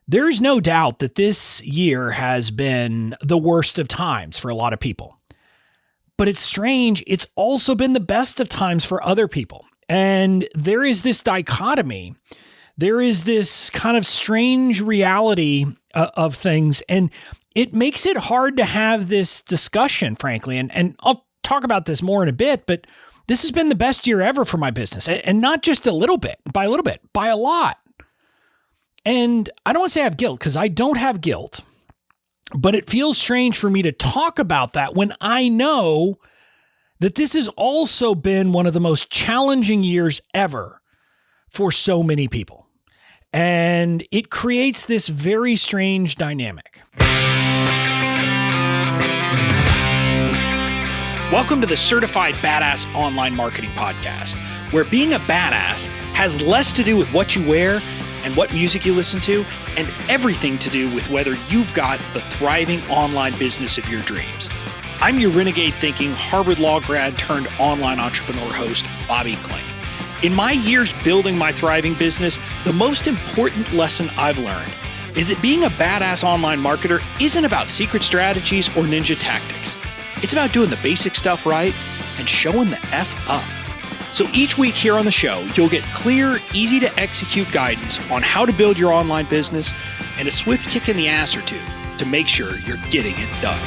There's no doubt that this year has been the worst of times for a lot of people. But it's strange, it's also been the best of times for other people. And there is this dichotomy. There is this kind of strange reality of things. And it makes it hard to have this discussion, frankly. And I'll talk about this more in a bit, but this has been the best year ever for my business. And not just a little bit, by a lot. And I don't want to say I have guilt, because I don't have guilt. But it feels strange for me to talk about that when I know that this has also been one of the most challenging years ever for so many people. And it creates this very strange dynamic. Welcome to the Certified Badass Online Marketing Podcast, where being a badass has less to do with what you wear and what music you listen to, and everything to do with whether you've got the thriving online business of your dreams. I'm your renegade thinking Harvard Law grad turned online entrepreneur host, Bobby Klink. In my years building my thriving business, the most important lesson I've learned is that being a badass online marketer isn't about secret strategies or ninja tactics. It's about doing the basic stuff right and showing the F up. So each week here on the show, you'll get clear, easy to execute guidance on how to build your online business and a swift kick in the ass or two to make sure you're getting it done.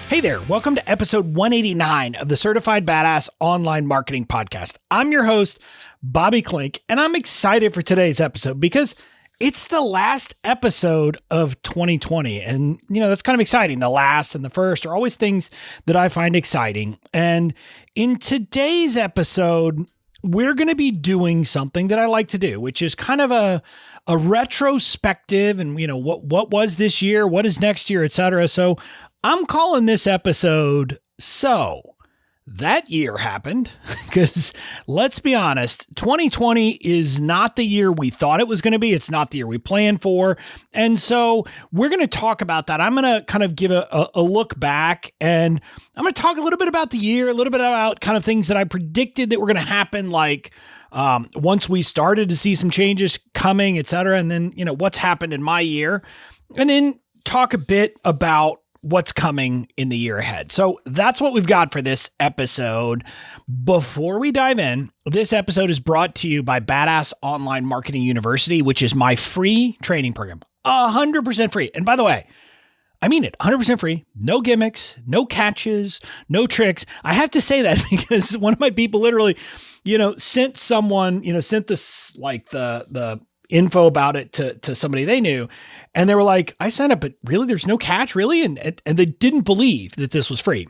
Hey there, welcome to episode 189 of the Certified Badass Online Marketing Podcast. I'm your host, Bobby Klink, and I'm excited for today's episode because it's the last episode of 2020. And, that's kind of exciting. The last and the first are always things that I find exciting. And in today's episode, we're going to be doing something that I like to do, which is kind of a retrospective and, what was this year? What is next year, et cetera. So I'm calling this episode So That Year Happened, because let's be honest, 2020 is not the year we thought it was going to be. It's not the year we planned for. And so we're going to talk about that. I'm going to kind of give a look back, and I'm going to talk a little bit about the year, a little bit about kind of things that I predicted that were going to happen, like once we started to see some changes coming, et cetera, and then, what's happened in my year, and then talk a bit about what's coming in the year ahead. So that's what we've got for this episode. Before we dive in, this episode is brought to you by Badass Online Marketing University, which is my free training program, 100% free. And by the way, I mean it, 100% free, no gimmicks, no catches, no tricks. I have to say that because one of my people literally, sent someone, sent this, like the info about it to somebody they knew. And they were like, I signed up, but really there's no catch, really? And they didn't believe that this was free.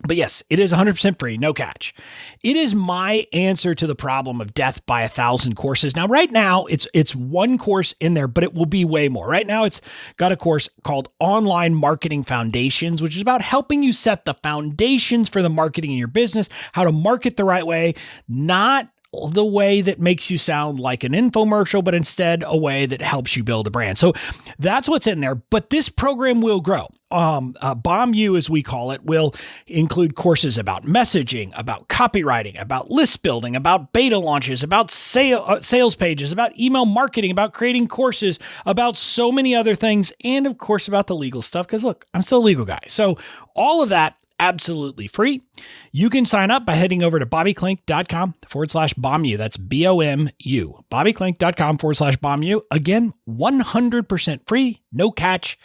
But yes, it is 100% free, no catch. It is my answer to the problem of death by 1,000 courses. Now, right now, it's one course in there, but it will be way more. Right now, it's got a course called Online Marketing Foundations, which is about helping you set the foundations for the marketing in your business, how to market the right way, not the way that makes you sound like an infomercial, but instead a way that helps you build a brand. So that's what's in there. But this program will grow. Bomb You, as we call it, will include courses about messaging, about copywriting, about list building, about beta launches, about sales pages, about email marketing, about creating courses, about so many other things, and of course about the legal stuff. Because look, I'm still a legal guy. So all of that, absolutely free. You can sign up by heading over to bobbyklink.com/bombu. That's BOMU. bobbyklink.com/bombu. Again, 100% free, no catch,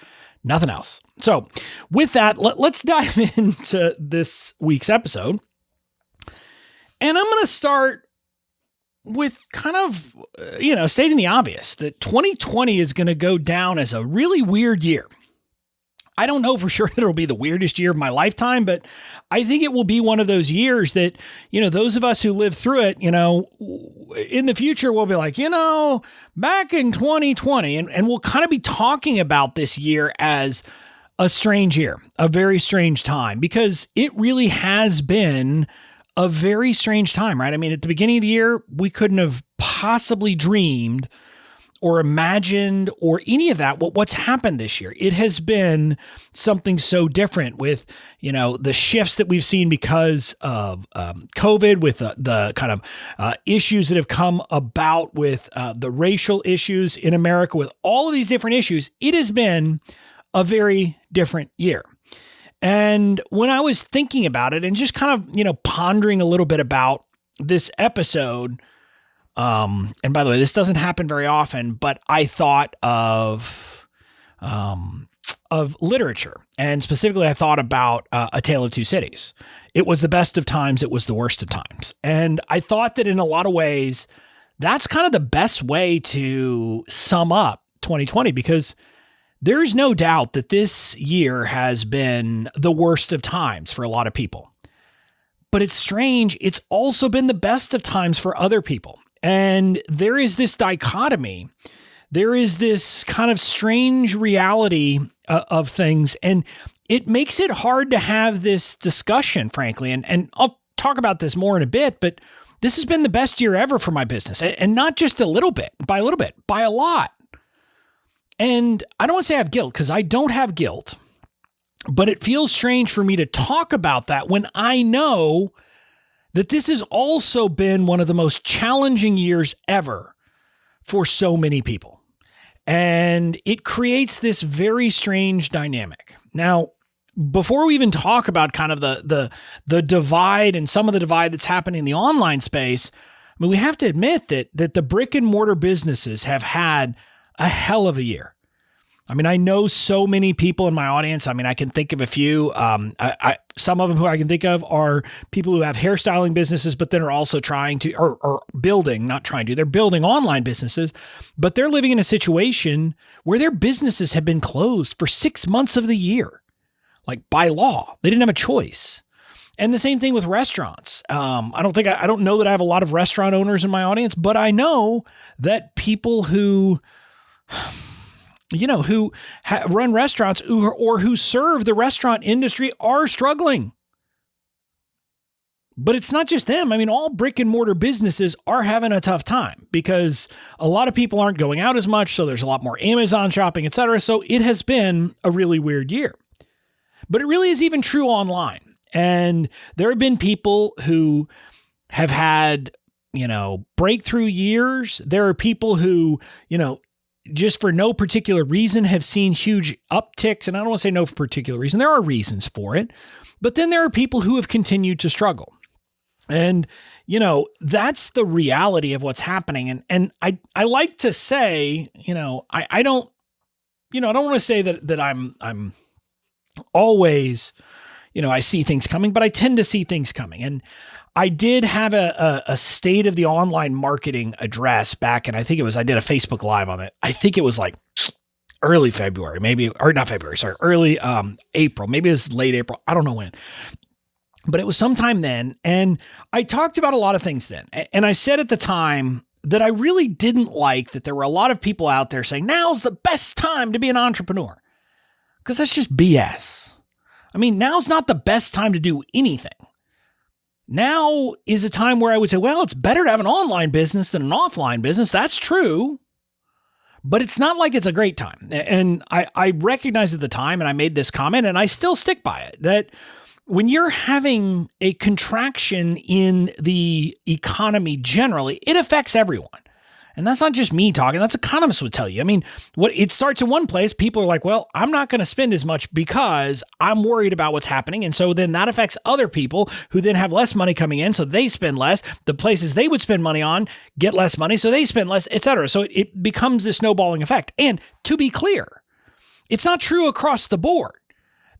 nothing else. So with that, let's dive into this week's episode. And I'm going to start with kind of, stating the obvious that 2020 is going to go down as a really weird year. I don't know for sure that it'll be the weirdest year of my lifetime, but I think it will be one of those years that, those of us who live through it, in the future, we'll be like, back in 2020, and we'll kind of be talking about this year as a strange year, a very strange time, because it really has been a very strange time, right? I mean, at the beginning of the year, we couldn't have possibly dreamed or imagined or any of that, what's happened this year. It has been something so different with, the shifts that we've seen because of COVID, with the kind of issues that have come about with the racial issues in America, with all of these different issues. It has been a very different year. And when I was thinking about it and just kind of, pondering a little bit about this episode, and by the way, this doesn't happen very often, but I thought of literature, and specifically I thought about A Tale of Two Cities. It was the best of times, it was the worst of times. And I thought that in a lot of ways, that's kind of the best way to sum up 2020, because there's no doubt that this year has been the worst of times for a lot of people. But it's strange, it's also been the best of times for other people. And there is this dichotomy. There is this kind of strange reality of things. And it makes it hard to have this discussion, frankly. And I'll talk about this more in a bit, but this has been the best year ever for my business. And not just a little bit, by a lot. And I don't want to say I have guilt, because I don't have guilt. But it feels strange for me to talk about that when I know that this has also been one of the most challenging years ever for so many people. And it creates this very strange dynamic. Now, before we even talk about kind of the divide and some of the divide that's happening in the online space, I mean, we have to admit that the brick and mortar businesses have had a hell of a year. I mean, I know so many people in my audience. I mean, I can think of a few. Some of them who I can think of are people who have hairstyling businesses, but then are also trying to, or building, not trying to, they're building online businesses, but they're living in a situation where their businesses have been closed for 6 months of the year, like by law. They didn't have a choice. And the same thing with restaurants. I don't know that I have a lot of restaurant owners in my audience, but I know that people who run restaurants or who serve the restaurant industry are struggling. But it's not just them. I mean, all brick and mortar businesses are having a tough time because a lot of people aren't going out as much. So there's a lot more Amazon shopping, et cetera. So it has been a really weird year. But it really is even true online. And there have been people who have had, breakthrough years. There are people who, just for no particular reason have seen huge upticks. And I don't want to say no particular reason. There are reasons for it. But then there are people who have continued to struggle. And, that's the reality of what's happening. And I like to say, I don't want to say that I'm always, I see things coming, but I tend to see things coming. And I did have a state of the online marketing address back, and I did a Facebook Live on it. I think it was like early February, early April, maybe it was late April. I don't know when, but it was sometime then. And I talked about a lot of things then. And I said at the time that I really didn't like that there were a lot of people out there saying, now's the best time to be an entrepreneur, because that's just BS. I mean, now's not the best time to do anything. Now is a time where I would say, well, it's better to have an online business than an offline business. That's true. But it's not like it's a great time. And I recognized at the time, and I made this comment, and I still stick by it, that when you're having a contraction in the economy generally, it affects everyone. And that's not just me talking. That's economists would tell you. I mean, it starts in one place. People are like, well, I'm not going to spend as much because I'm worried about what's happening. And so then that affects other people who then have less money coming in. So they spend less. The places they would spend money on get less money. So they spend less, et cetera. So it becomes this snowballing effect. And to be clear, it's not true across the board.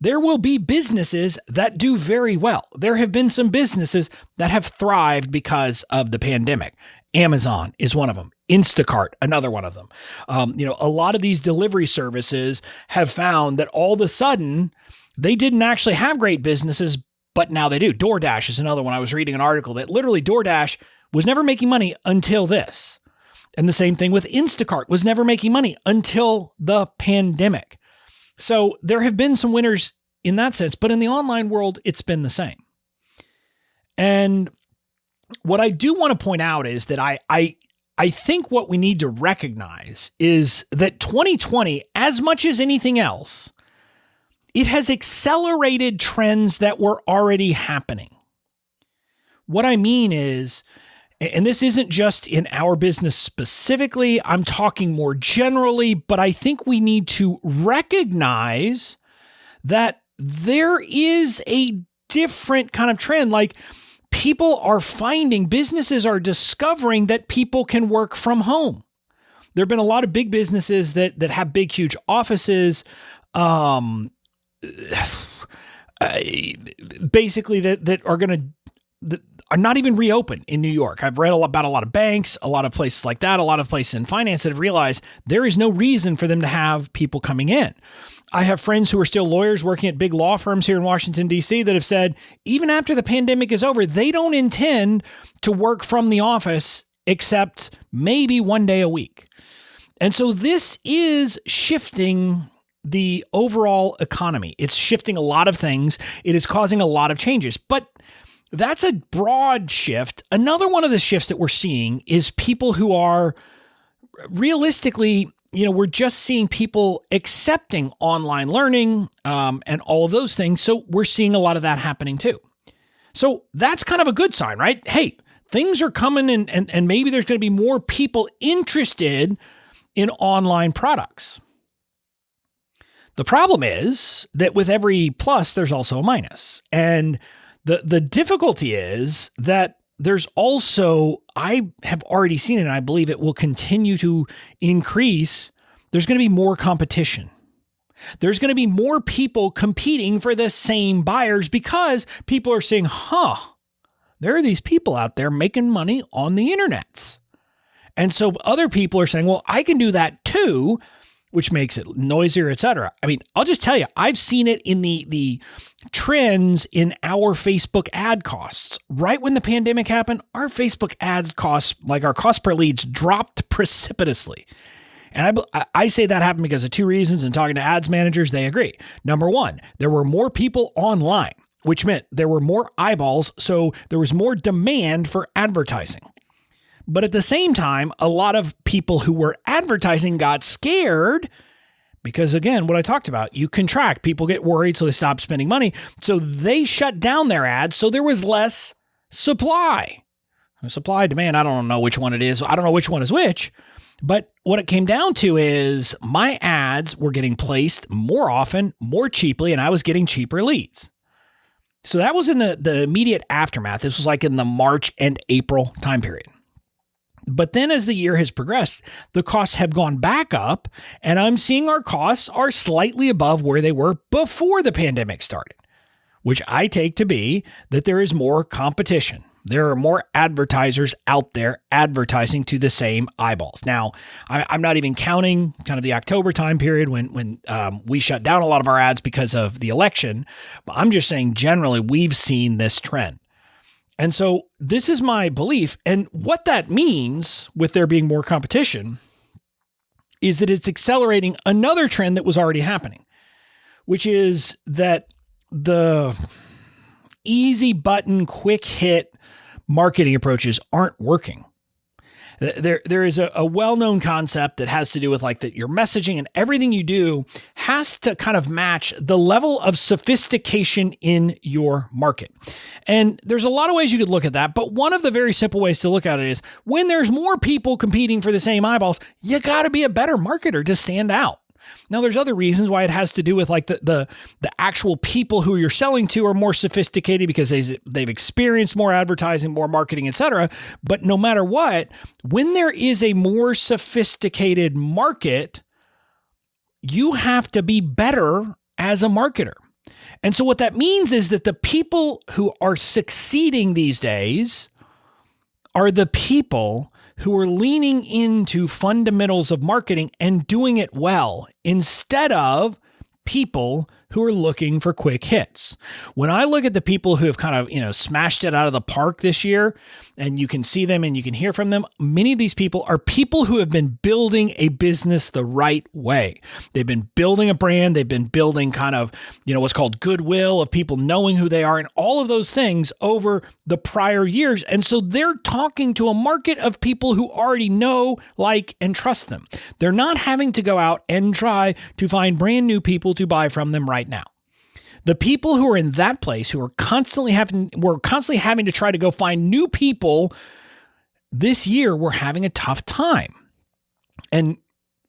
There will be businesses that do very well. There have been some businesses that have thrived because of the pandemic. Amazon is one of them. Instacart, another one of them. A lot of these delivery services have found that all of a sudden they didn't actually have great businesses, but now they do. DoorDash is another one. I was reading an article that literally DoorDash was never making money until this. And the same thing with Instacart, was never making money until the pandemic. So there have been some winners in that sense, but in the online world, it's been the same. And what I do want to point out is that I I think what we need to recognize is that 2020, as much as anything else, it has accelerated trends that were already happening. What I mean is, and this isn't just in our business specifically, I'm talking more generally, but I think we need to recognize that there is a different kind of trend. Like, people are finding, businesses are discovering that people can work from home. There have been a lot of big businesses that have big, huge offices, basically that are going to, are not even reopen in New York. I've read about a lot of banks, a lot of places like that, a lot of places in finance that have realized there is no reason for them to have people coming in. I have friends who are still lawyers working at big law firms here in Washington, D.C. that have said, even after the pandemic is over, they don't intend to work from the office except maybe one day a week. And so this is shifting the overall economy. It's shifting a lot of things. It is causing a lot of changes, but that's a broad shift. Another one of the shifts that we're seeing is people who are realistically, we're just seeing people accepting online learning and all of those things. So we're seeing a lot of that happening too. So that's kind of a good sign, right? Hey, things are coming and maybe there's going to be more people interested in online products. The problem is that with every plus, there's also a minus. And the difficulty is that there's also, I have already seen it, and I believe it will continue to increase. There's going to be more competition. There's going to be more people competing for the same buyers because people are saying, there are these people out there making money on the internet. And so other people are saying, well, I can do that too, which makes it noisier, et cetera. I mean, I'll just tell you, I've seen it in the trends in our Facebook ad costs. Right when the pandemic happened, our Facebook ad costs, like our cost per leads, dropped precipitously. And I say that happened because of two reasons, and talking to ads managers, they agree. Number one, there were more people online, which meant there were more eyeballs, so there was more demand for advertising. But at the same time, a lot of people who were advertising got scared because, again, what I talked about, you contract, people get worried, so they stop spending money. So they shut down their ads, so there was less supply. Supply, demand, I don't know which one it is. I don't know which one is which. But what it came down to is my ads were getting placed more often, more cheaply, and I was getting cheaper leads. So that was in the immediate aftermath. This was like in the March and April time period. But then as the year has progressed, the costs have gone back up, and I'm seeing our costs are slightly above where they were before the pandemic started, which I take to be that there is more competition. There are more advertisers out there advertising to the same eyeballs. Now, I'm not even counting kind of the October time period when we shut down a lot of our ads because of the election, but I'm just saying generally we've seen this trend. And so this is my belief. And what that means with there being more competition is that it's accelerating another trend that was already happening, which is that the easy button, quick hit marketing approaches aren't working. There is a well-known concept that has to do with like that your messaging and everything you do has to kind of match the level of sophistication in your market. And there's a lot of ways you could look at that, but one of the very simple ways to look at it is when there's more people competing for the same eyeballs, you got to be a better marketer to stand out. Now, there's other reasons why it has to do with like the actual people who you're selling to are more sophisticated because they've experienced more advertising, more marketing, et cetera. But no matter what, when there is a more sophisticated market, you have to be better as a marketer. And so what that means is that the people who are succeeding these days are the people who are leaning into fundamentals of marketing and doing it well instead of people who are looking for quick hits. When I look at the people who have kind of, smashed it out of the park this year, and you can see them and you can hear from them, many of these people are people who have been building a business the right way. They've been building a brand. They've been building kind of, what's called goodwill of people knowing who they are and all of those things over the prior years. And so they're talking to a market of people who already know, like, and trust them. They're not having to go out and try to find brand new people to buy from them right now. The people who are in that place, who are constantly having to try to go find new people this year, were having a tough time. And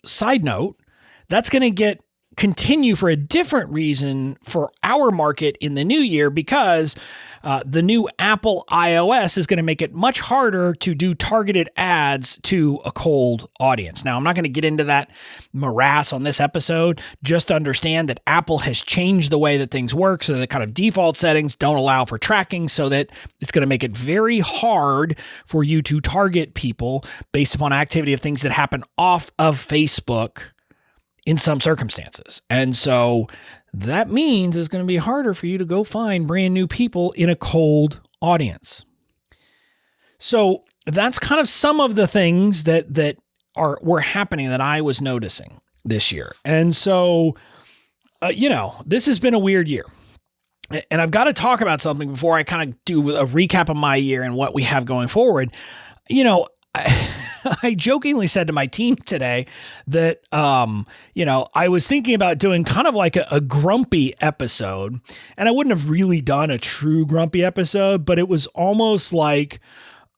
side note, that's going to continue for a different reason for our market in the new year, because the new Apple iOS is going to make it much harder to do targeted ads to a cold audience. Now, I'm not going to get into that morass on this episode. Just understand that Apple has changed the way that things work, so that kind of default settings don't allow for tracking, so that it's going to make it very hard for you to target people based upon activity of things that happen off of Facebook in some circumstances. And so that means it's going to be harder for you to go find brand new people in a cold audience. So that's kind of some of the things that were happening that I was noticing this year. And so, this has been a weird year. And I've got to talk about something before I kind of do a recap of my year and what we have going forward. I jokingly said to my team today that, I was thinking about doing kind of like a grumpy episode, and I wouldn't have really done a true grumpy episode, but it was almost like,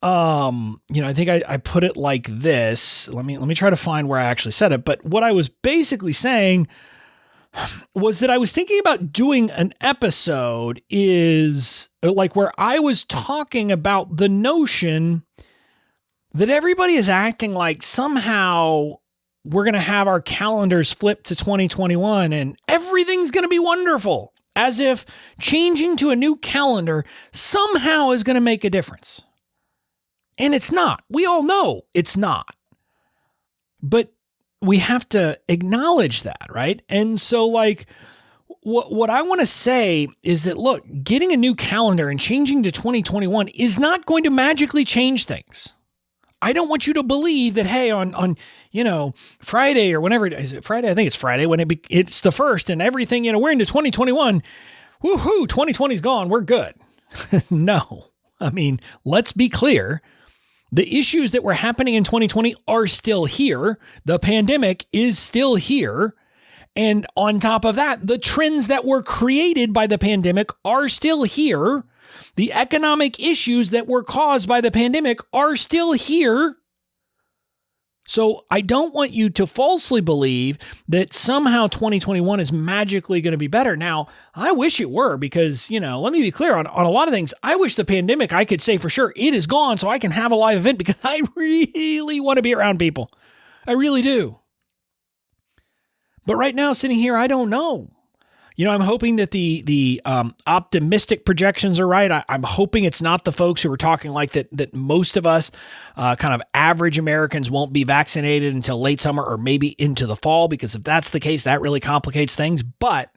I think I put it like this. Let me try to find where I actually said it. But what I was basically saying was that I was thinking about doing an episode is like where I was talking about the notion that everybody is acting like somehow we're going to have our calendars flipped to 2021 and everything's going to be wonderful, as if changing to a new calendar somehow is going to make a difference. And it's not. We all know it's not. But we have to acknowledge that, right? And so what I want to say is that, look, getting a new calendar and changing to 2021 is not going to magically change things. I don't want you to believe that, hey, on Friday or whenever, is it Friday? I think it's Friday when it's the first and everything, we're into 2021. Woohoo, 2020's gone. We're good. No. I mean, let's be clear. The issues that were happening in 2020 are still here. The pandemic is still here. And on top of that, the trends that were created by the pandemic are still here. The economic issues that were caused by the pandemic are still here. So I don't want you to falsely believe that somehow 2021 is magically going to be better. Now, I wish it were, because, let me be clear on a lot of things. I wish the pandemic, I could say for sure it is gone so I can have a live event, because I really want to be around people. I really do. But right now, sitting here, I don't know. I'm hoping that the optimistic projections are right. I'm hoping it's not the folks who are talking like that most of us kind of average Americans won't be vaccinated until late summer or maybe into the fall, because if that's the case, that really complicates things. But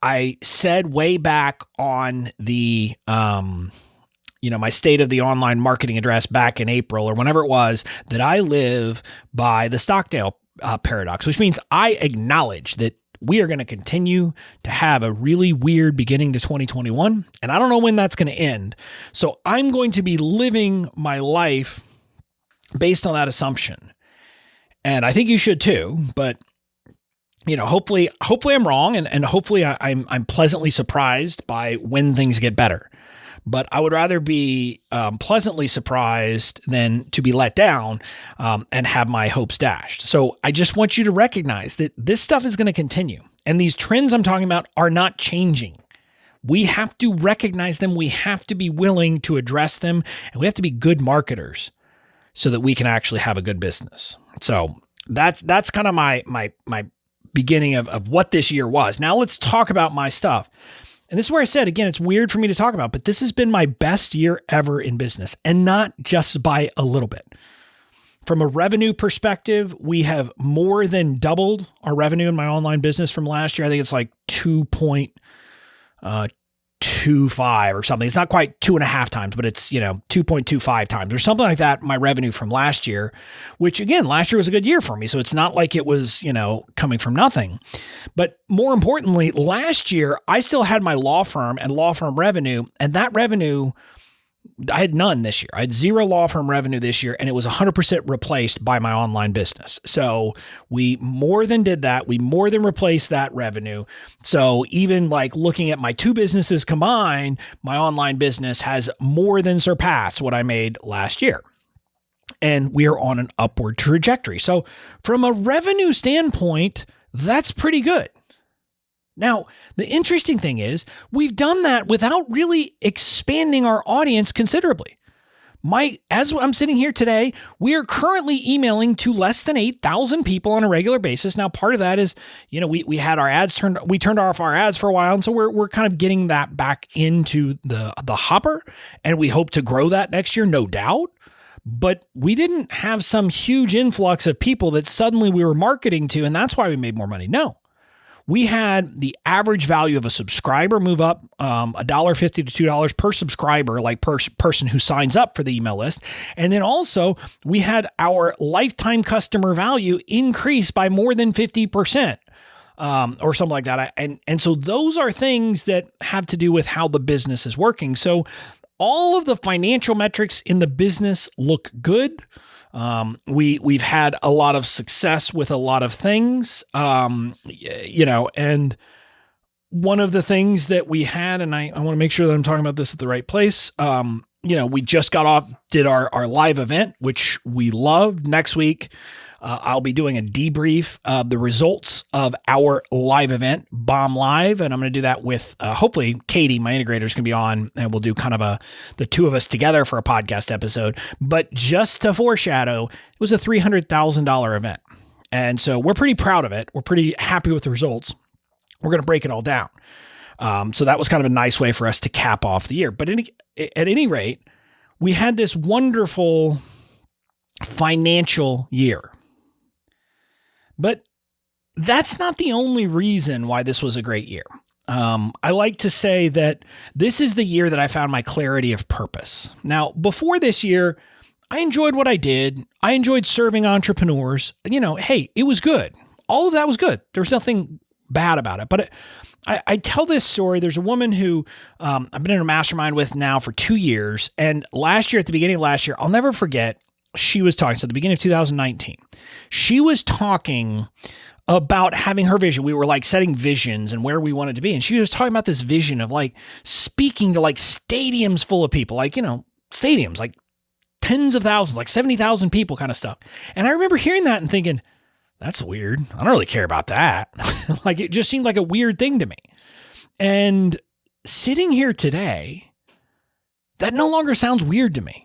I said way back on the, my State of the Online Marketing address back in April or whenever it was, that I live by the Stockdale paradox, which means I acknowledge that we are going to continue to have a really weird beginning to 2021, and I don't know when that's going to end. So I'm going to be living my life based on that assumption. And I think you should too, but hopefully I'm wrong, and hopefully I'm pleasantly surprised by when things get better. But I would rather be pleasantly surprised than to be let down and have my hopes dashed. So I just want you to recognize that this stuff is going to continue. And these trends I'm talking about are not changing. We have to recognize them. We have to be willing to address them. And we have to be good marketers so that we can actually have a good business. So that's kind of my beginning of what this year was. Now let's talk about my stuff. And this is where I said, again, it's weird for me to talk about, but this has been my best year ever in business, and not just by a little bit. From a revenue perspective, we have more than doubled our revenue in my online business from last year. I think it's like 2.25 or something. It's not quite 2.5 times, but it's, 2.25 times or something like that. My revenue from last year, which again, last year was a good year for me. So it's not like it was, coming from nothing. But more importantly, last year, I still had my law firm and law firm revenue, and that revenue, I had none this year. I had zero law firm revenue this year, and it was 100% replaced by my online business. So we more than did that. We more than replaced that revenue. So even like looking at my two businesses combined, my online business has more than surpassed what I made last year. And we are on an upward trajectory. So from a revenue standpoint, that's pretty good. Now, the interesting thing is we've done that without really expanding our audience considerably. As I'm sitting here today, we are currently emailing to less than 8,000 people on a regular basis. Now, part of that is, we had our ads we turned off our ads for a while. And so we're kind of getting that back into the hopper, and we hope to grow that next year, no doubt. But we didn't have some huge influx of people that suddenly we were marketing to, and that's why we made more money. No. We had the average value of a subscriber move up $1.50 to $2 per subscriber, like per person who signs up for the email list. And then also we had our lifetime customer value increase by more than 50%. Or something like that. And so those are things that have to do with how the business is working. So all of the financial metrics in the business look good. We've had a lot of success with a lot of things, and one of the things that we had, and I want to make sure that I'm talking about this at the right place. We just did our live event, which we loved. Next week, I'll be doing a debrief of the results of our live event, Bomb Live. And I'm going to do that with, hopefully Katie, my integrator, is going to be on, and we'll do kind of the two of us together for a podcast episode. But just to foreshadow, it was a $300,000 event. And so we're pretty proud of it. We're pretty happy with the results. We're going to break it all down. So that was kind of a nice way for us to cap off the year. But at any rate, we had this wonderful financial year. But that's not the only reason why this was a great year. I like to say that this is the year that I found my clarity of purpose. Now, before this year, I enjoyed what I did. I enjoyed serving entrepreneurs. Hey, it was good. All of that was good. There was nothing bad about it. But I tell this story. There's a woman who I've been in a mastermind with now for 2 years. And last year, at the beginning of last year, I'll never forget, she was talking. So at the beginning of 2019, she was talking about having her vision. We were like setting visions and where we wanted to be. And she was talking about this vision of like speaking to like stadiums full of people, like, stadiums, like tens of thousands, like 70,000 people kind of stuff. And I remember hearing that and thinking, that's weird. I don't really care about that. Like, it just seemed like a weird thing to me. And sitting here today, that no longer sounds weird to me.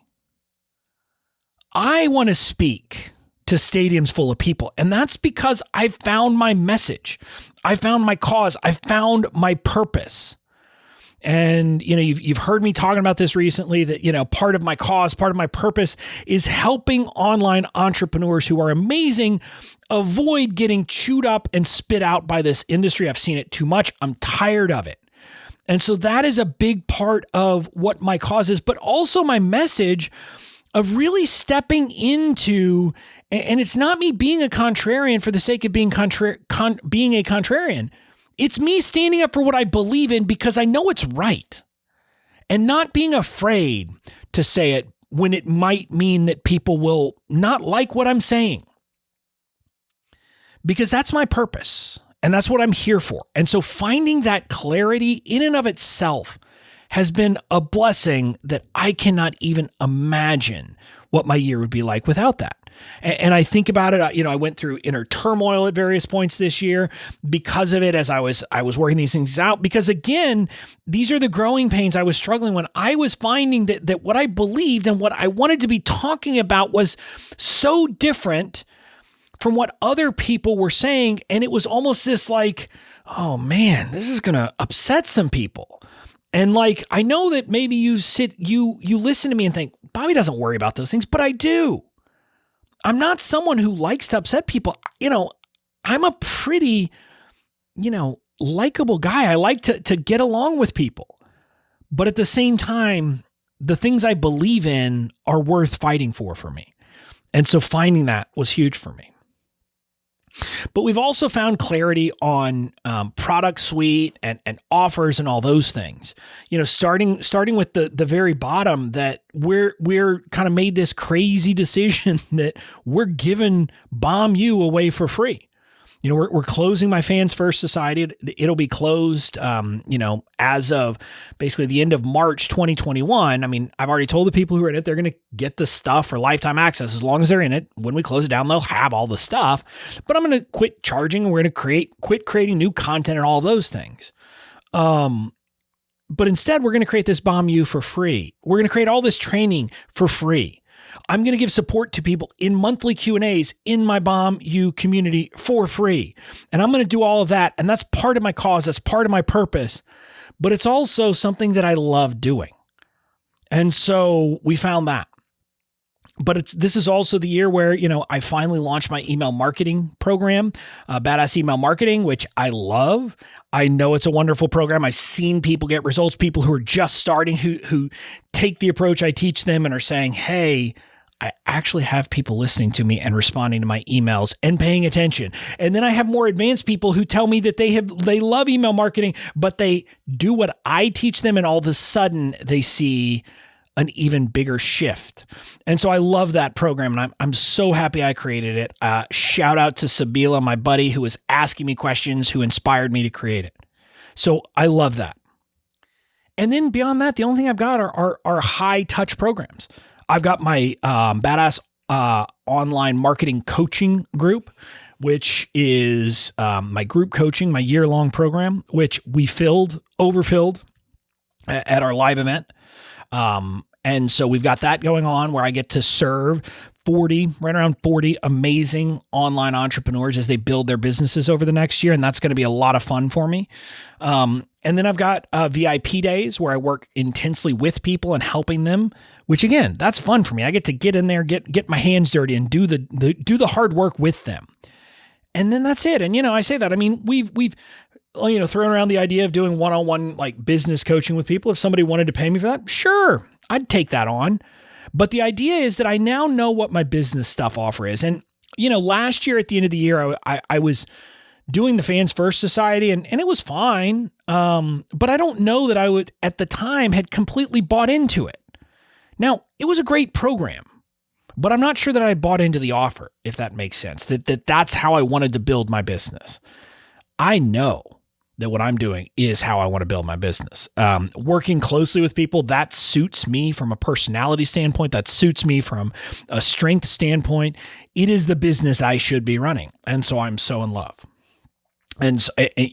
I want to speak to stadiums full of people. And that's because I've found my message. I found my cause. I found my purpose. And, you've heard me talking about this recently, that, part of my cause, part of my purpose is helping online entrepreneurs who are amazing avoid getting chewed up and spit out by this industry. I've seen it too much. I'm tired of it. And so that is a big part of what my cause is, but also my message of really stepping into, and it's not me being a contrarian for the sake of being being a contrarian. It's me standing up for what I believe in because I know it's right, and not being afraid to say it when it might mean that people will not like what I'm saying. Because that's my purpose, and that's what I'm here for. And so finding that clarity in and of itself has been a blessing that I cannot even imagine what my year would be like without that. And I think about it, I went through inner turmoil at various points this year because of it, as I was working these things out. Because again, these are the growing pains I was struggling when I was finding that what I believed and what I wanted to be talking about was so different from what other people were saying. And it was almost this like, oh man, this is going to upset some people. And like, I know that maybe you listen to me and think, Bobby doesn't worry about those things, but I do. I'm not someone who likes to upset people. I'm a pretty, likable guy. I like to get along with people. But at the same time, the things I believe in are worth fighting for me. And so finding that was huge for me. But we've also found clarity on product suite and offers and all those things. Starting with the very bottom, that we're kind of made this crazy decision that we're giving Bomb U away for free. We're closing my Fans First Society. It'll be closed, as of basically the end of March 2021. I mean, I've already told the people who are in it, they're going to get the stuff for lifetime access as long as they're in it. When we close it down, they'll have all the stuff. But I'm going to quit charging, and we're going to quit creating new content and all those things. But instead, we're going to create this Bomb U for free. We're going to create all this training for free. I'm going to give support to people in monthly Q&As in my Bomb U community for free. And I'm going to do all of that. And that's part of my cause. That's part of my purpose. But it's also something that I love doing. And so we found that. But this is also the year where, I finally launched my email marketing program, Badass Email Marketing, which I love. I know it's a wonderful program. I've seen people get results, people who are just starting, who take the approach I teach them and are saying, hey, I actually have people listening to me and responding to my emails and paying attention. And then I have more advanced people who tell me that they love email marketing, but they do what I teach them, and all of a sudden they see an even bigger shift. And so I love that program, and I'm so happy I created it. Shout out to Sabila, my buddy, who was asking me questions, who inspired me to create it. So I love that. And then beyond that, the only thing I've got are high touch programs. I've got my Badass online marketing coaching group, which is my group coaching, my year-long program, which we overfilled at our live event. And so we've got that going on, where I get to serve right around 40 amazing online entrepreneurs as they build their businesses over the next year. And that's going to be a lot of fun for me. And then I've got VIP days where I work intensely with people and helping them, which again, that's fun for me. I get to get in there, get my hands dirty, and do the hard work with them. And then that's it. And, I say that, I mean, we've thrown around the idea of doing one-on-one like business coaching with people. If somebody wanted to pay me for that, sure, I'd take that on. But the idea is that I now know what my business stuff offer is. And, last year at the end of the year, I was doing the Fans First Society, and it was fine. But I don't know that I would, at the time, had completely bought into it. Now, it was a great program, but I'm not sure that I bought into the offer, if that makes sense, that's how I wanted to build my business. I know that what I'm doing is how I want to build my business. Working closely with people, that suits me from a personality standpoint. That suits me from a strength standpoint. It is the business I should be running. And so I'm so in love. And so,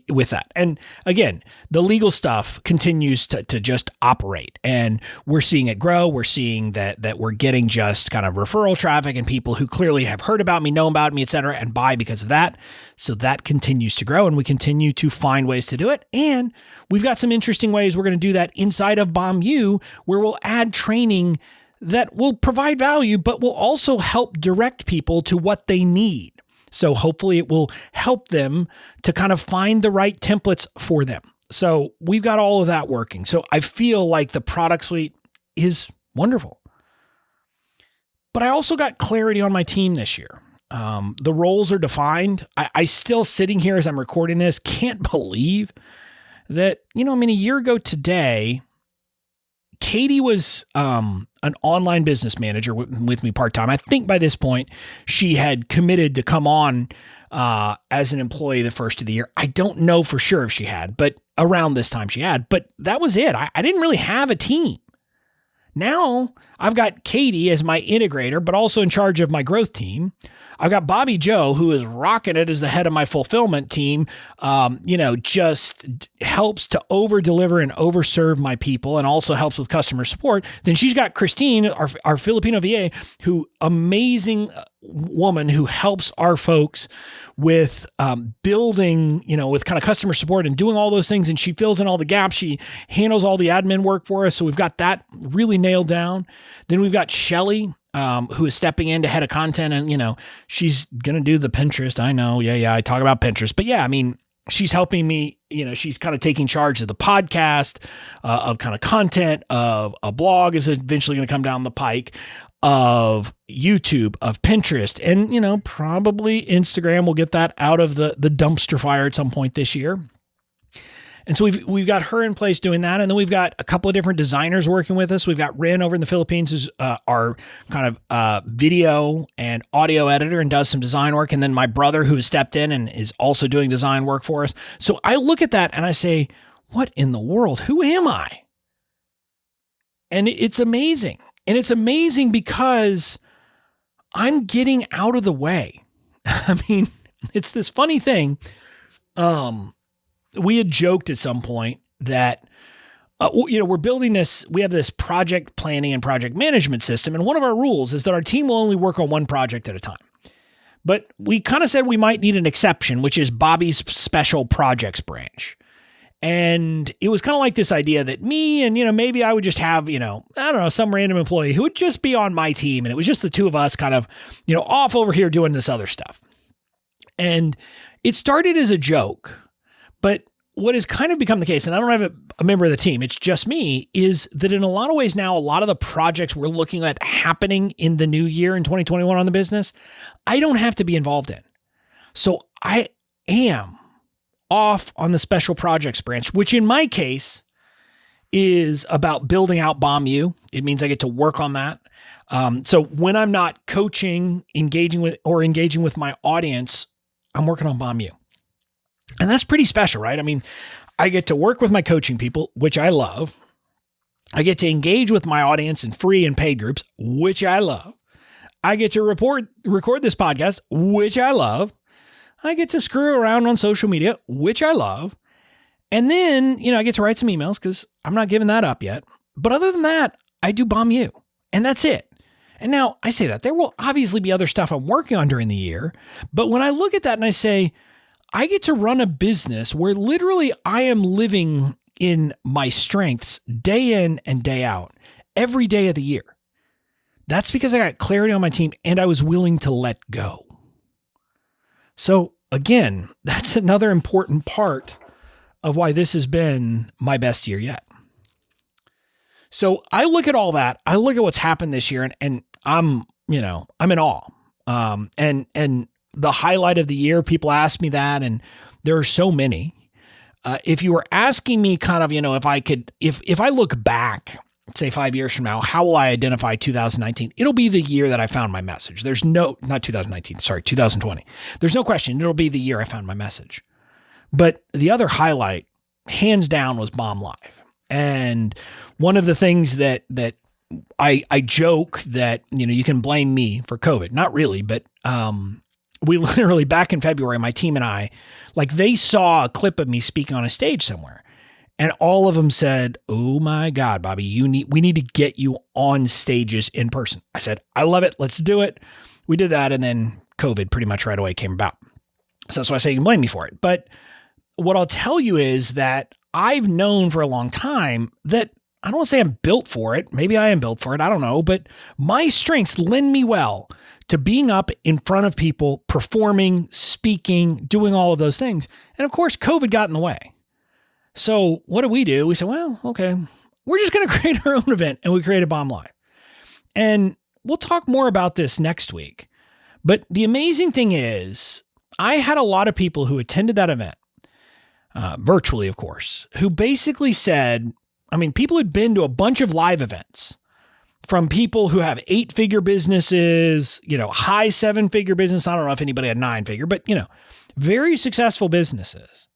with that. And again, the legal stuff continues to just operate, and we're seeing it grow. We're seeing that we're getting just kind of referral traffic and people who clearly have heard about me, know about me, et cetera, and buy because of that. So that continues to grow, and we continue to find ways to do it. And we've got some interesting ways we're going to do that inside of Bomb U, where we'll add training that will provide value, but will also help direct people to what they need. So hopefully it will help them to kind of find the right templates for them. So we've got all of that working. So I feel like the product suite is wonderful. But I also got clarity on my team this year. The roles are defined. I still, sitting here as I'm recording this, can't believe that, a year ago today, Katie was an online business manager with me part-time. I think by this point, she had committed to come on as an employee the first of the year. I don't know for sure if she had, but around this time she had. But that was it. I didn't really have a team. Now I've got Katie as my integrator, but also in charge of my growth team. I've got Bobby Joe, who is rocking it as the head of my fulfillment team, just helps to over-deliver and over-serve my people, and also helps with customer support. Then she's got Christine, our Filipino VA, who amazing woman who helps our folks with building, with kind of customer support and doing all those things. And she fills in all the gaps. She handles all the admin work for us. So we've got that really nailed down. Then we've got Shelly, who is stepping in to head of content. And, she's going to do the Pinterest. I know. Yeah. I talk about Pinterest. But yeah, I mean, she's helping me, she's kind of taking charge of the podcast, of kind of content, of a blog is eventually going to come down the pike, of YouTube, of Pinterest, and, probably Instagram. We'll get that out of the dumpster fire at some point this year. And so we've got her in place doing that. And then we've got a couple of different designers working with us. We've got Rin over in the Philippines, who's our kind of video and audio editor and does some design work. And then my brother, who has stepped in and is also doing design work for us. So I look at that and I say, what in the world? Who am I? And it's amazing. And it's amazing because I'm getting out of the way. I mean, it's this funny thing. We had joked at some point that, we're building this, we have this project planning and project management system. And one of our rules is that our team will only work on one project at a time. But we kind of said we might need an exception, which is Bobby's special projects branch. And it was kind of like this idea that me and, maybe I would just have, I don't know, some random employee who would just be on my team. And it was just the two of us kind of, off over here doing this other stuff. And it started as a joke. But what has kind of become the case, and I don't have a member of the team, it's just me, is that in a lot of ways now, a lot of the projects we're looking at happening in the new year in 2021 on the business, I don't have to be involved in. So I am off on the special projects branch, which in my case is about building out Bomb U. It means I get to work on that. So when I'm not coaching, engaging with my audience, I'm working on Bomb U. And that's pretty special, right? I mean, I get to work with my coaching people, which I love. I get to engage with my audience in free and paid groups, which I love. I get to record this podcast, which I love. I get to screw around on social media, which I love. And then, I get to write some emails because I'm not giving that up yet. But other than that, I do Bomb U, and that's it. And now I say that there will obviously be other stuff I'm working on during the year. But when I look at that and I say, I get to run a business where literally I am living in my strengths day in and day out, every day of the year. That's because I got clarity on my team and I was willing to let go. So again, that's another important part of why this has been my best year yet. So I look at all that. I look at what's happened this year and I'm in awe. And the highlight of the year, people ask me that, and there are so many. If you were asking me kind of, if I look back, say 5 years from now, how will I identify 2019? It'll be the year that I found my message. Not 2019, sorry, 2020. There's no question. It'll be the year I found my message. But the other highlight, hands down, was Bomb Live. And one of the things that I joke that, you can blame me for COVID. Not really, but, we literally, back in February, my team and I, they saw a clip of me speaking on a stage somewhere. And all of them said, oh my God, Bobby, we need to get you on stages in person. I said, I love it. Let's do it. We did that. And then COVID pretty much right away came about. So that's why I say you can blame me for it. But what I'll tell you is that I've known for a long time that I don't want to say I'm built for it. Maybe I am built for it. I don't know. But my strengths lend me well to being up in front of people, performing, speaking, doing all of those things. And of course, COVID got in the way. So what do? We said, well, okay, we're just going to create our own event. And we created Bomb Live. And we'll talk more about this next week. But the amazing thing is, I had a lot of people who attended that event, virtually, of course, who basically said, people had been to a bunch of live events, from people who have 8-figure businesses, high 7-figure business. I don't know if anybody had 9-figure, but, very successful businesses.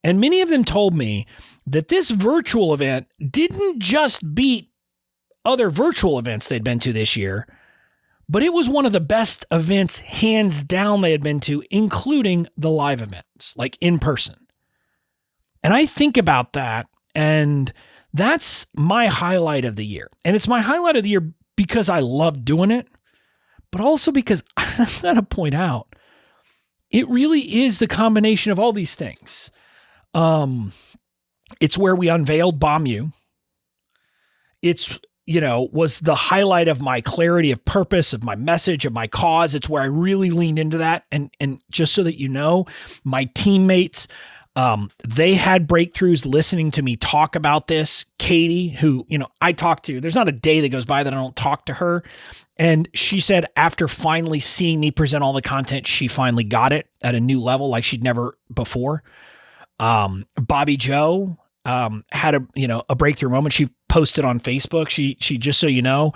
And many of them told me that this virtual event didn't just beat other virtual events they'd been to this year, but it was one of the best events, hands down, they had been to, including the live events, in person. And I think about that, and that's my highlight of the year. And it's my highlight of the year because I love doing it, but also because I gotta point out, it really is the combination of all these things. It's where we unveiled Bomb U. It's was the highlight of my clarity of purpose, of my message, of my cause. It's where I really leaned into that. And just so that you know, my teammates, they had breakthroughs listening to me talk about this. Katie, who, I talk to, there's not a day that goes by that I don't talk to her. And she said after finally seeing me present all the content, she finally got it at a new level like she'd never before. Bobby Joe had a breakthrough moment. She posted on Facebook. She just so you know,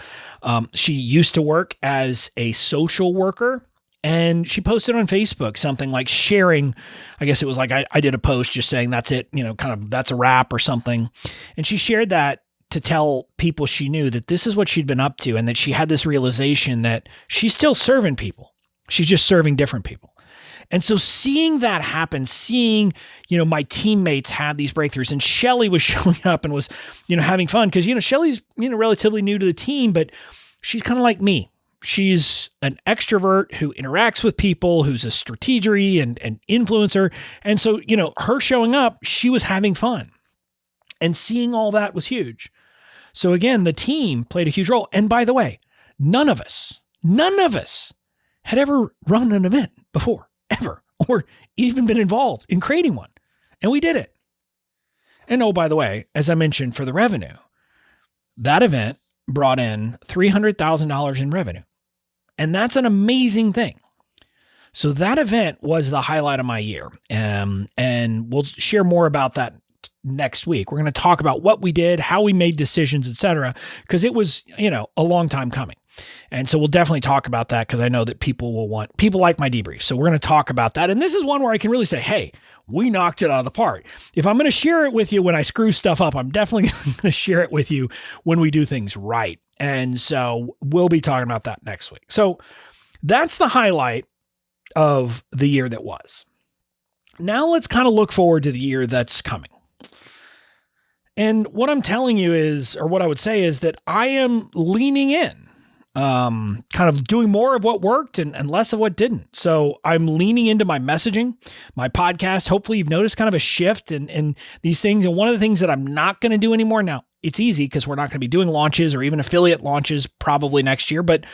she used to work as a social worker. And she posted on Facebook something like sharing, I guess it was like I did a post just saying that's it, kind of that's a wrap or something. And she shared that to tell people she knew that this is what she'd been up to and that she had this realization that she's still serving people. She's just serving different people. And so seeing that happen, seeing, my teammates have these breakthroughs, and Shelly was showing up and was, having fun because, Shelly's, relatively new to the team, but she's kind of like me. She's an extrovert who interacts with people, who's a strategery and an influencer. And so, her showing up, she was having fun. And seeing all that was huge. So again, the team played a huge role. And by the way, none of us had ever run an event before, ever, or even been involved in creating one. And we did it. And oh, by the way, as I mentioned for the revenue, that event brought in $300,000 in revenue. And that's an amazing thing. So that event was the highlight of my year. And we'll share more about that next week. We're going to talk about what we did, how we made decisions, etc., because it was, a long time coming. And so we'll definitely talk about that because I know that people like my debrief. So we're going to talk about that. And this is one where I can really say, hey, we knocked it out of the park. If I'm going to share it with you when I screw stuff up, I'm definitely going to share it with you when we do things right. And so we'll be talking about that next week. So that's the highlight of the year that was. Now let's kind of look forward to the year that's coming. And what I'm telling you is, or what I would say is that I am leaning in, kind of doing more of what worked and less of what didn't. So I'm leaning into my messaging, my podcast. Hopefully you've noticed kind of a shift in these things. And one of the things that I'm not going to do anymore now, it's easy because we're not going to be doing launches or even affiliate launches probably next year, but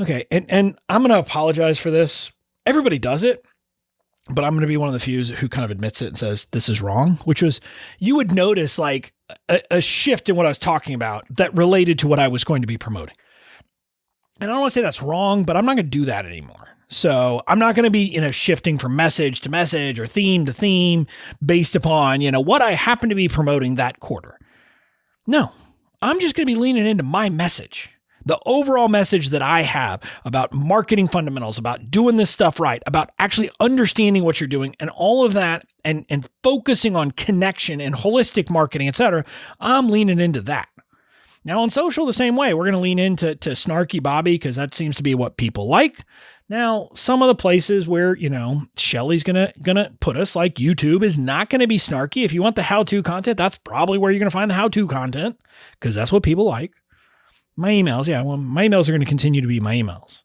okay. And I'm going to apologize for this. Everybody does it. But I'm going to be one of the few who kind of admits it and says, this is wrong, which was, you would notice like a shift in what I was talking about that related to what I was going to be promoting. And I don't want to say that's wrong, but I'm not going to do that anymore. So I'm not going to be, shifting from message to message or theme to theme based upon, what I happen to be promoting that quarter. No, I'm just going to be leaning into my message. The overall message that I have about marketing fundamentals, about doing this stuff right, about actually understanding what you're doing and all of that and focusing on connection and holistic marketing, et cetera, I'm leaning into that. Now on social, the same way, we're going to lean into snarky Bobby because that seems to be what people like. Now, some of the places where, Shelly's gonna put us, like YouTube, is not going to be snarky. If you want the how-to content, that's probably where you're going to find the how-to content because that's what people like. My emails, my emails are going to continue to be my emails.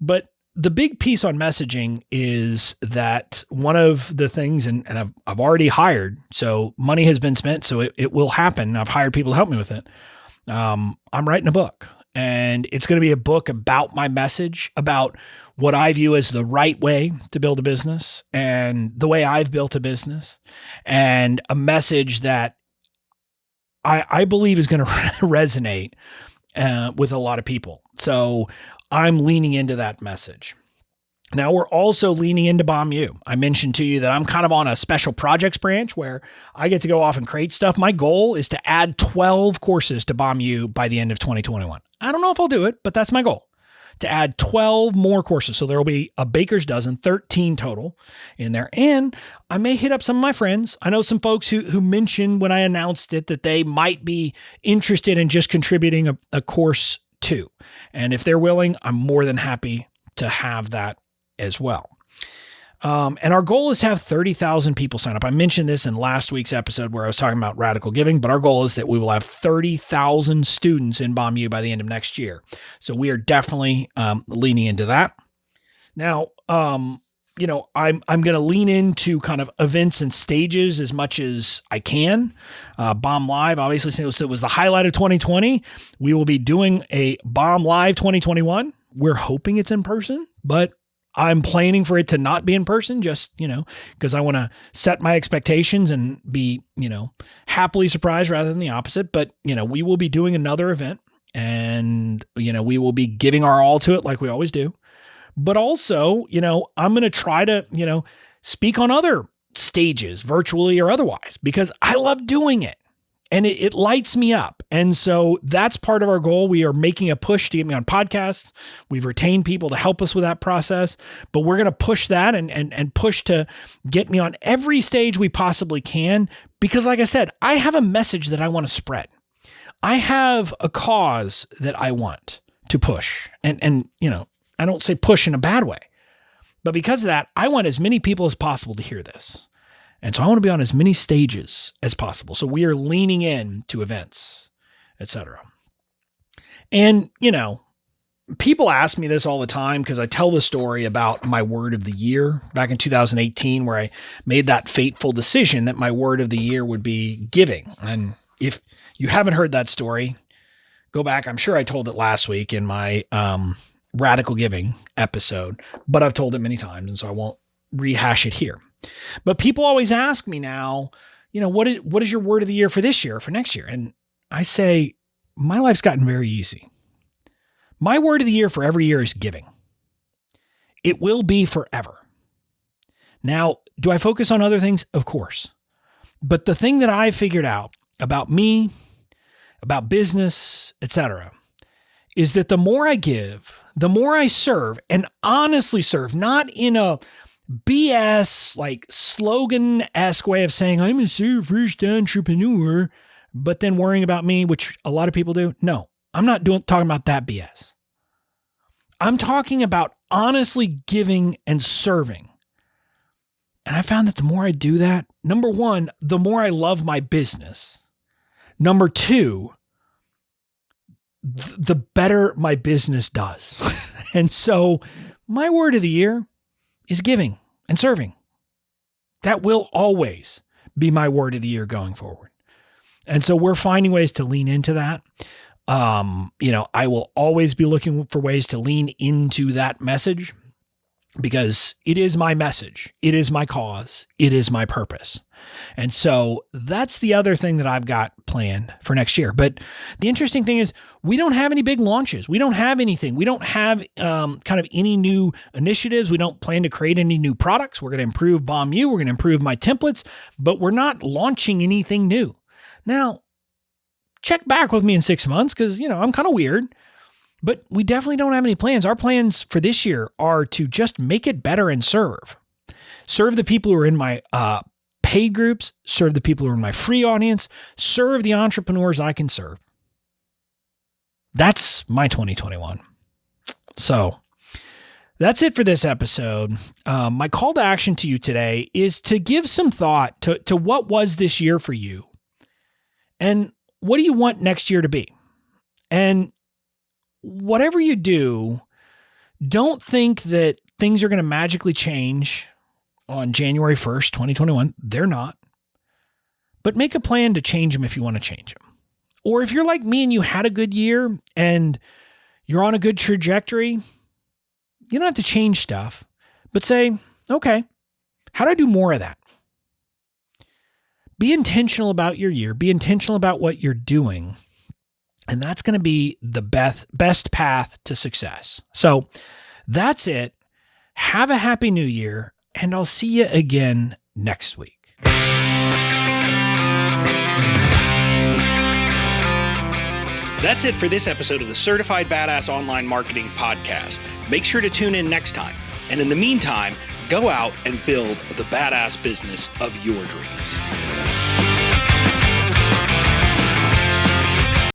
But the big piece on messaging is that one of the things, and I've already hired, so money has been spent, so it will happen. I've hired people to help me with it. I'm writing a book, and it's going to be a book about my message, about what I view as the right way to build a business and the way I've built a business, and a message that I believe is going to resonate with a lot of people. So I'm leaning into that message. Now we're also leaning into Bomb U. I mentioned to you that I'm kind of on a special projects branch where I get to go off and create stuff. My goal is to add 12 courses to Bomb U by the end of 2021. I don't know if I'll do it, but that's my goal. To add 12 more courses. So there will be a baker's dozen, 13 total in there. And I may hit up some of my friends. I know some folks who mentioned when I announced it that they might be interested in just contributing a course too. And if they're willing, I'm more than happy to have that as well. And our goal is to have 30,000 people sign up. I mentioned this in last week's episode where I was talking about radical giving, but our goal is that we will have 30,000 students in Bomb U by the end of next year. So we are definitely leaning into that. Now, I'm going to lean into kind of events and stages as much as I can. Bomb Live, obviously, since it was the highlight of 2020. We will be doing a Bomb Live 2021. We're hoping it's in person, but I'm planning for it to not be in person, just, because I want to set my expectations and be, happily surprised rather than the opposite. But, we will be doing another event and, we will be giving our all to it like we always do. But also, I'm going to try to, speak on other stages, virtually or otherwise, because I love doing it and it lights me up. And so that's part of our goal. We are making a push to get me on podcasts. We've retained people to help us with that process, but we're going to push that and push to get me on every stage we possibly can. Because like I said, I have a message that I want to spread. I have a cause that I want to push and I don't say push in a bad way, but because of that, I want as many people as possible to hear this. And so I want to be on as many stages as possible. So we are leaning in to events, etc. And, people ask me this all the time because I tell the story about my word of the year back in 2018, where I made that fateful decision that my word of the year would be giving. And if you haven't heard that story, go back. I'm sure I told it last week in my, radical giving episode, but I've told it many times, and so I won't rehash it here. But people always ask me now, what is your word of the year for this year or for next year? And I say, my life's gotten very easy. My word of the year for every year is giving. It will be forever. Now, do I focus on other things? Of course. But the thing that I figured out about me, about business, etc., is that the more I give, the more I serve, and honestly serve, not in a BS, like slogan-esque way of saying, I'm a first entrepreneur, but then worrying about me, which a lot of people do. No, I'm not talking about that BS. I'm talking about honestly giving and serving. And I found that the more I do that, number one, the more I love my business. Number two, the better my business does. And so my word of the year is giving and serving. That will always be my word of the year going forward. And so we're finding ways to lean into that. I will always be looking for ways to lean into that message because it is my message. It is my cause. It is my purpose. And so that's the other thing that I've got planned for next year. But the interesting thing is we don't have any big launches. We don't have anything. We don't have kind of any new initiatives. We don't plan to create any new products. We're going to improve Bomb U. We're going to improve my templates, but we're not launching anything new. Now, check back with me in 6 months because, I'm kind of weird, but we definitely don't have any plans. Our plans for this year are to just make it better and serve. Serve the people who are in my paid groups, serve the people who are in my free audience, serve the entrepreneurs I can serve. That's my 2021. So that's it for this episode. My call to action to you today is to give some thought to what was this year for you and what do you want next year to be? And whatever you do, don't think that things are going to magically change on January 1st, 2021. They're not. But make a plan to change them if you want to change them. Or if you're like me and you had a good year and you're on a good trajectory, you don't have to change stuff, but say, okay, how do I do more of that? Be intentional about your year. Be intentional about what you're doing. And that's going to be the best path to success. So that's it. Have a happy new year, and I'll see you again next week. That's it for this episode of the Certified Badass Online Marketing Podcast. Make sure to tune in next time. And in the meantime, go out and build the badass business of your dreams.